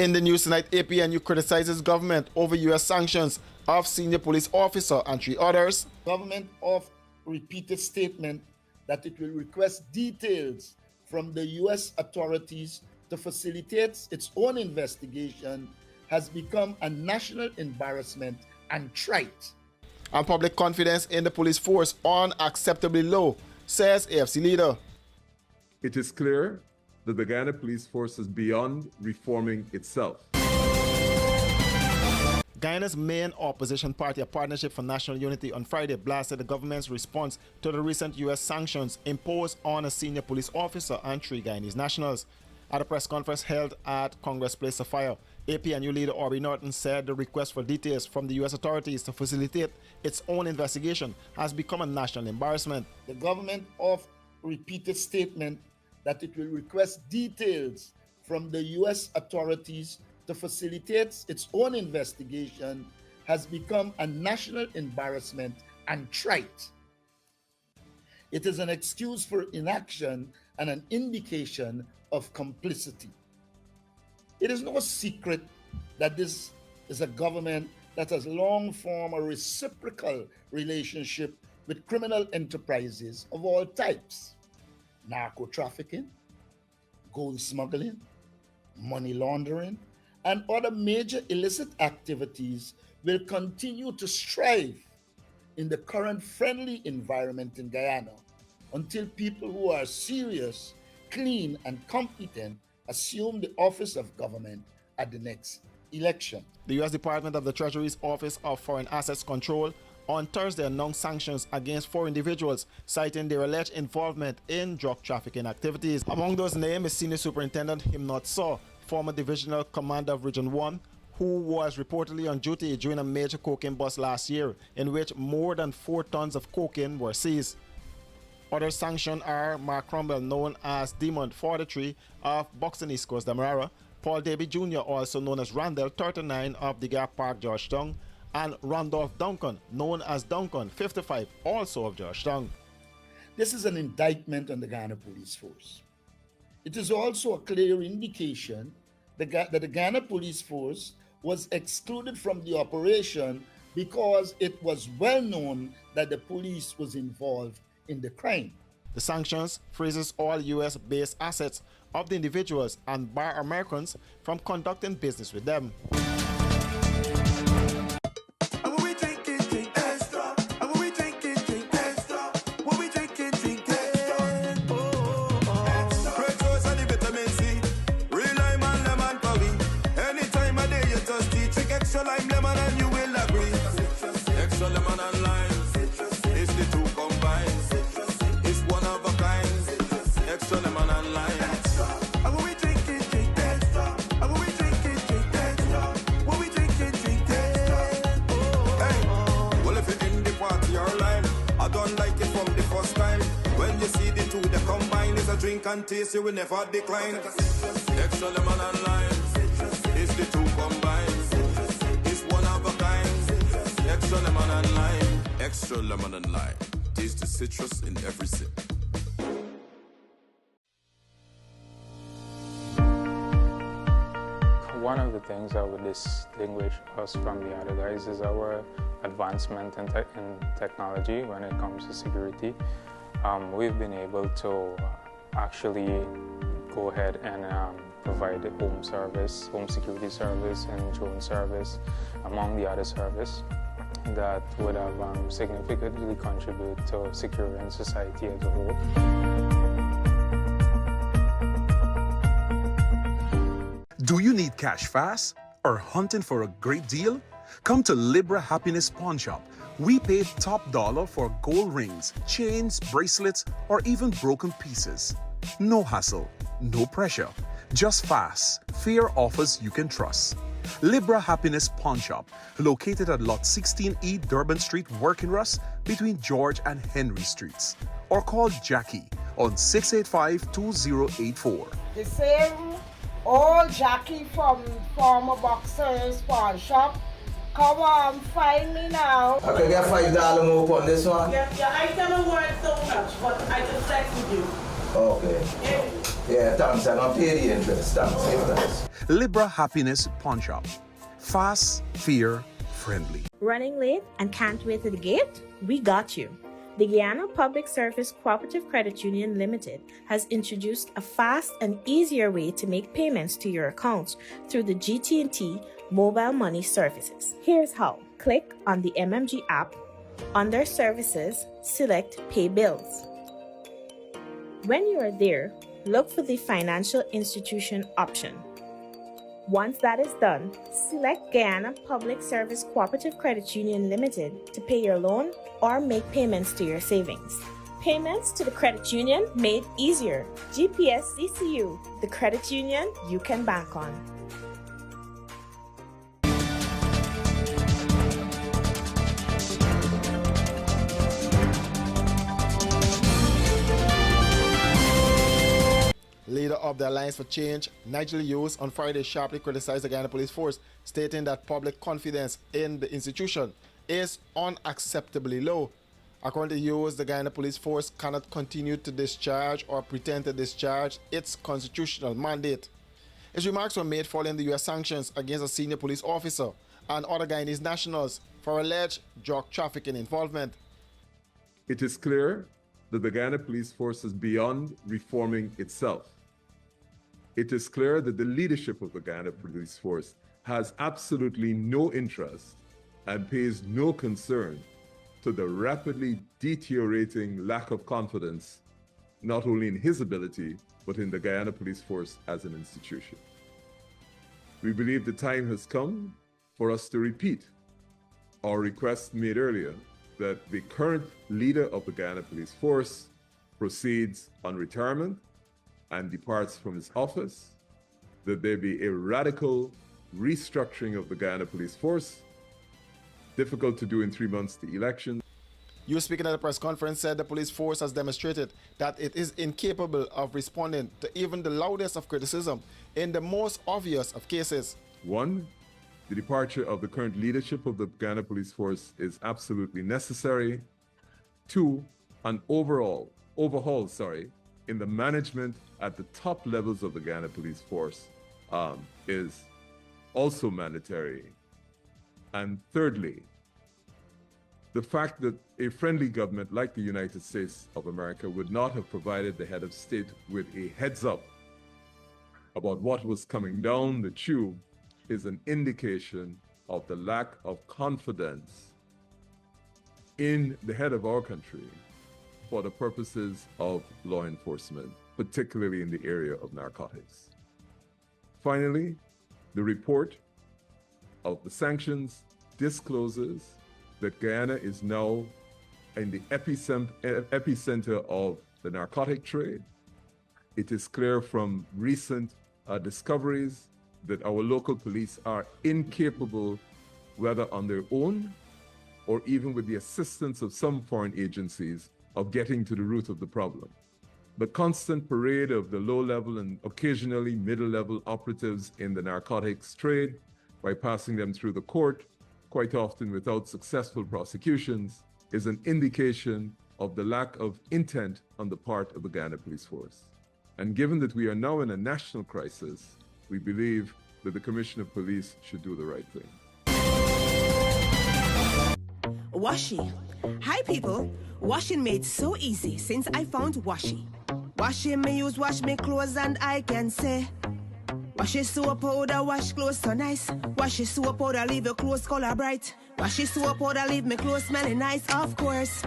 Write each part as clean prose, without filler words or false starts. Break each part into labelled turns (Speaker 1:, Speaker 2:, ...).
Speaker 1: In the news tonight, APNU criticizes government over U.S. sanctions of senior police officer and 3 others.
Speaker 2: Government of repeated statement that it will request details from the U.S. authorities to facilitate its own investigation has become a national embarrassment and trite.
Speaker 1: And public confidence in the police force unacceptably low, says AFC leader.
Speaker 3: It is clear that the Guyana Police Force is beyond reforming itself.
Speaker 1: Guyana's main opposition party, a Partnership for National Unity, on Friday blasted the government's response to the recent U.S. sanctions imposed on a senior police officer and 3 Guyanese nationals. At a press conference held at Congress Place Sophia, APNU leader Aubrey Norton said the request for details from the U.S. authorities to facilitate its own investigation has become a national embarrassment.
Speaker 2: The government of repeated statement that it will request details from the U.S. authorities to facilitate its own investigation has become a national embarrassment and trite. It is an excuse for inaction and an indication of complicity. It is no secret that this is a government that has long formed a reciprocal relationship with criminal enterprises of all types: narco-trafficking, gold smuggling, money laundering, and other major illicit activities will continue to strive in the current friendly environment in Guyana until people who are serious, clean, and competent assume the office of government at the next election.
Speaker 1: The U.S. Department of the Treasury's Office of Foreign Assets Control on Thursday announced sanctions against 4 individuals, citing their alleged involvement in drug trafficking activities. Among those named is Senior Superintendent Himnot Saw, former Divisional Commander of Region 1, who was reportedly on duty during a major cocaine bust last year, in which more than 4 tons of cocaine were seized. Other sanctioned are Mark Cromwell, known as Demon 43 of Buxton East Coast Demerara, Paul Davy Jr., also known as Randall 39 of the Gap Park, Georgetown, and Randolph Duncan, known as Duncan 55, also of Georgetown.
Speaker 2: This is an indictment on the Guyana Police Force. It is also a clear indication that the Guyana Police Force was excluded from the operation because it was well known that the police was involved in the crime.
Speaker 1: The sanctions freezes all U.S.-based assets of the individuals and bar Americans from conducting business with them.
Speaker 4: Drink and taste, you will never decline. Extra lemon and lime, it's the 2 combined. It's one of a kind. Extra lemon and lime, extra lemon and lime. Taste the citrus in every sip.
Speaker 5: One of the things that would distinguish us from the other guys is our advancement in technology when it comes to security. We've been able to actually go ahead and provide the home security service, and drone service, among the other service that would have significantly contributed to securing society as a whole.
Speaker 6: Do you need cash fast or hunting for a great deal? Come to Libra Happiness Pawn Shop. We pay top dollar for gold rings, chains, bracelets, or even broken pieces. No hassle, no pressure, just fast, fair offers you can trust. Libra Happiness Pawn Shop, located at Lot 16E Durban Street, Working Rust, between George and Henry Streets. Or call Jackie on 685-2084.
Speaker 7: The same old Jackie from former Boxers Pawn Shop. Come on, find me now.
Speaker 8: I can get $5 more on this one.
Speaker 7: Yeah, I never work so much, but I just text with you.
Speaker 8: Okay. Yeah, thanks. I'm going to pay the interest. Thanks.
Speaker 6: Libra Happiness Pawn Shop. Fast, fair, friendly.
Speaker 9: Running late and can't wait at the gate? We got you. The Guyana Public Service Cooperative Credit Union Limited has introduced a fast and easier way to make payments to your accounts through the GT&T mobile money services. Here's how. Click on the MMG app. Under Services, select Pay Bills. When you are there, look for the Financial Institution option. Once that is done, select Guyana Public Service Cooperative Credit Union Limited to pay your loan or make payments to your savings. Payments to the credit union made easier. GPS CCU, the credit union you can bank on.
Speaker 1: Leader of the Alliance for Change, Nigel Hughes, on Friday sharply criticized the Guyana Police Force, stating that public confidence in the institution is unacceptably low. According to Hughes, the Guyana Police Force cannot continue to discharge or pretend to discharge its constitutional mandate. His remarks were made following the U.S. sanctions against a senior police officer and other Guyanese nationals for alleged drug trafficking involvement.
Speaker 3: It is clear that the Guyana Police Force is beyond reforming itself. It is clear that the leadership of the Guyana Police Force has absolutely no interest and pays no concern to the rapidly deteriorating lack of confidence, not only in his ability, but in the Guyana Police Force as an institution. We believe the time has come for us to repeat our request made earlier that the current leader of the Guyana Police Force proceeds on retirement and departs from his office, that there be a radical restructuring of the Guyana Police Force. Difficult to do in 3 months, the election.
Speaker 1: You speaking at a press conference said the police force has demonstrated that it is incapable of responding to even the loudest of criticism in the most obvious of cases.
Speaker 3: One, the departure of the current leadership of the Guyana Police Force is absolutely necessary. Two, an overhaul in the management at the top levels of the Guyana Police Force is also mandatory. And thirdly, the fact that a friendly government like the United States of America would not have provided the head of state with a heads up about what was coming down the tube is an indication of the lack of confidence in the head of our country for the purposes of law enforcement, particularly in the area of narcotics. Finally, the report of the sanctions discloses that Guyana is now in the epicenter of the narcotic trade. It is clear from recent discoveries that our local police are incapable, whether on their own or even with the assistance of some foreign agencies, of getting to the root of the problem. The constant parade of the low-level and occasionally middle-level operatives in the narcotics trade, by passing them through the court, quite often without successful prosecutions, is an indication of the lack of intent on the part of the Guyana Police Force. And given that we are now in a national crisis, we believe that the Commissioner of Police should do the right thing.
Speaker 10: Washi. Hi people. Washing made so easy since I found Washi. Washing me use wash me clothes and I can say Washi soap powder wash clothes so nice. Washi soap powder leave your clothes color bright. Washi soap powder leave me clothes smelling nice, of course.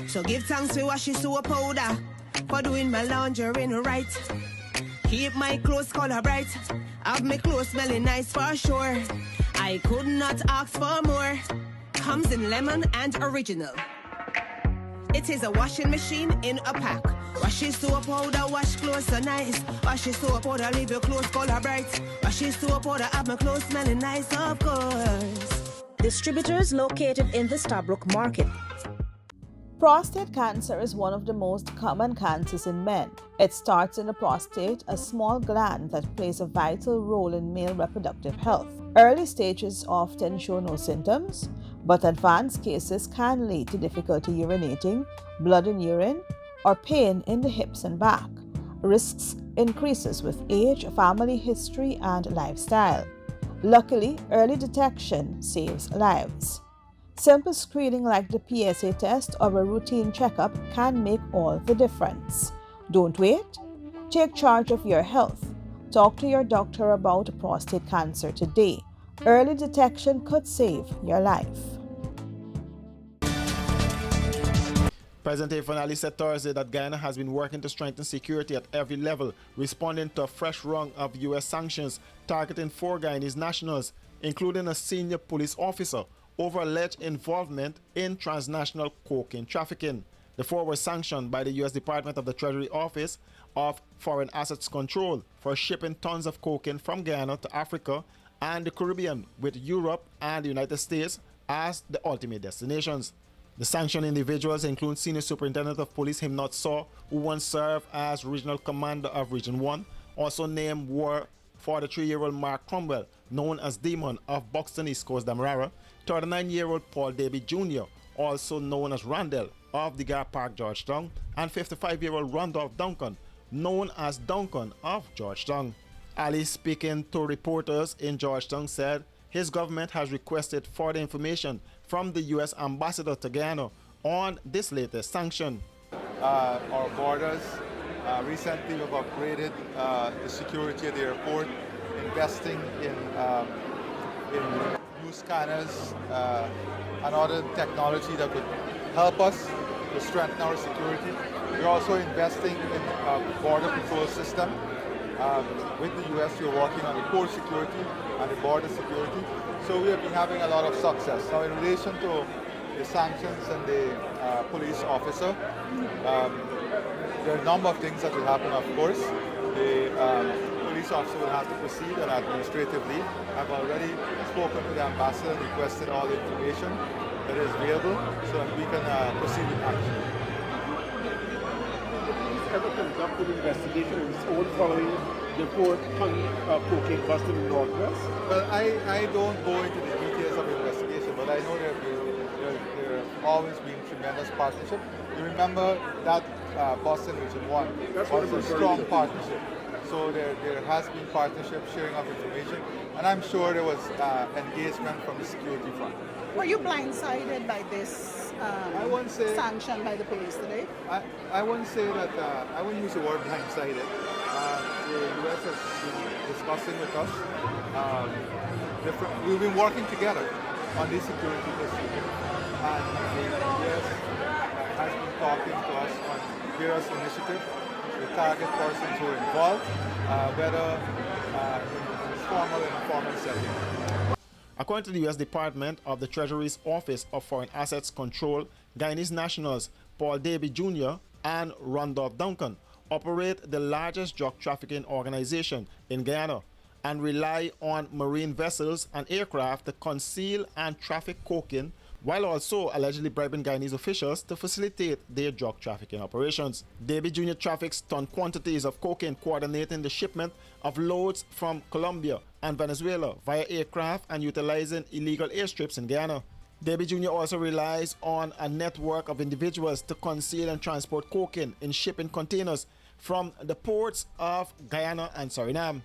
Speaker 10: So give thanks to Washi soap powder for doing my laundry right. Keep my clothes color bright. Have my clothes smelling nice for sure. I could not ask for more. Comes in lemon and original. It is a washing machine in a pack. Washi soap powder wash clothes so nice. Washi soap powder leave your clothes color bright. Washi soap powder have my clothes smelling nice, of course.
Speaker 9: Distributors located in the Stabrook Market.
Speaker 11: Prostate cancer is one of the most common cancers in men. It starts in the prostate, a small gland that plays a vital role in male reproductive health. Early stages often show no symptoms, but advanced cases can lead to difficulty urinating, blood in urine, or pain in the hips and back. Risks increases with age, family history, and lifestyle. Luckily, early detection saves lives. Simple screening like the PSA test or a routine checkup can make all the difference. Don't wait. Take charge of your health. Talk to your doctor about prostate cancer today. Early detection could save your life.
Speaker 1: President Ifanali said Thursday that Guyana has been working to strengthen security at every level, responding to a fresh rung of U.S. sanctions targeting 4 Guyanese nationals, including a senior police officer, over alleged involvement in transnational cocaine trafficking. The 4 were sanctioned by the U.S. Department of the Treasury Office of Foreign Assets Control for shipping tons of cocaine from Guyana to Africa and the Caribbean, with Europe and the United States as the ultimate destinations. The sanctioned individuals include Senior Superintendent of Police Himnot Saw, who once served as Regional Commander of Region 1. Also named were 43-year-old Mark Cromwell, known as Demon of Buxton, East Coast, Damarara; 39-year-old Paul Davy Jr., also known as Randall of the Gar Park, Georgetown; and 55-year-old Randolph Duncan, known as Duncan of Georgetown. Ali, speaking to reporters in Georgetown, said his government has requested further information from the U.S. ambassador to Guyana on this latest sanction.
Speaker 12: Our borders recently have upgraded the security at the airport, investing in new scanners and other technology that would help us to strengthen our security. We're also investing in a border patrol system. With the U.S., we're working on the port security and the border security. So we have been having a lot of success. Now, in relation to the sanctions and the police officer, there are a number of things that will happen, of course. The police officer will have to proceed on administrative leave. I've already spoken to the ambassador and requested all the information that is available so that we can proceed with action.
Speaker 13: Ever conduct an investigation of its own following the 4-ton cocaine bust in the Northwest?
Speaker 12: Well, I don't go into the details of the investigation, but I know there have always been tremendous partnership. You remember that bust in Region 1 was a strong partnership. So there has been partnership, sharing of information, and I'm sure there was engagement from the security front.
Speaker 14: Were you blindsided by this sanction by the police today?
Speaker 12: I wouldn't say that, I wouldn't use the word blindsided. The U.S. has been discussing with us. We've been working together on this security issue. And the U.S. has been talking to us on various initiatives to target persons who are involved, whether in formal and informal settings.
Speaker 1: According to the U.S. Department of the Treasury's Office of Foreign Assets Control, Guyanese nationals Paul Davy Jr. and Randolph Duncan operate the largest drug trafficking organization in Guyana and rely on marine vessels and aircraft to conceal and traffic cocaine, while also allegedly bribing Guyanese officials to facilitate their drug trafficking operations. Davy Jr. traffics ton quantities of cocaine, coordinating the shipment of loads from Colombia and Venezuela via aircraft and utilizing illegal airstrips in Guyana. Davy Jr. also relies on a network of individuals to conceal and transport cocaine in shipping containers from the ports of Guyana and Suriname.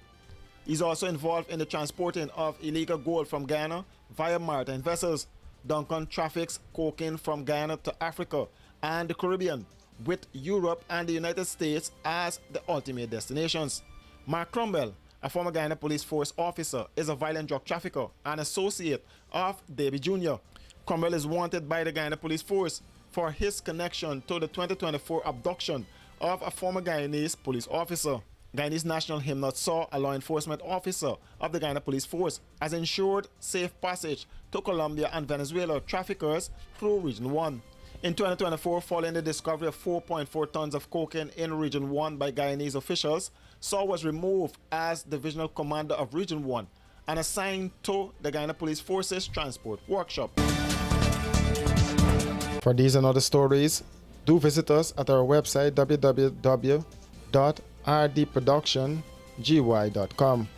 Speaker 1: He's also involved in the transporting of illegal gold from Guyana via maritime vessels. Duncan traffics cocaine from Guyana to Africa and the Caribbean, with Europe and the United States as the ultimate destinations. Mark Cromwell, a former Guyana Police Force officer, is a violent drug trafficker and associate of Davy Jr. Cromwell is wanted by the Guyana Police Force for his connection to the 2024 abduction of a former Guyanese police officer. Guyanese national Himnot Saw, a law enforcement officer of the Guyana Police Force, has ensured safe passage to Colombia and Venezuela traffickers through Region 1. In 2024, following the discovery of 4.4 tons of cocaine in Region 1 by Guyanese officials, Saw was removed as Divisional Commander of Region 1 and assigned to the Guyana Police Force's Transport Workshop. For these and other stories, do visit us at our website www.rdproductiongy.com.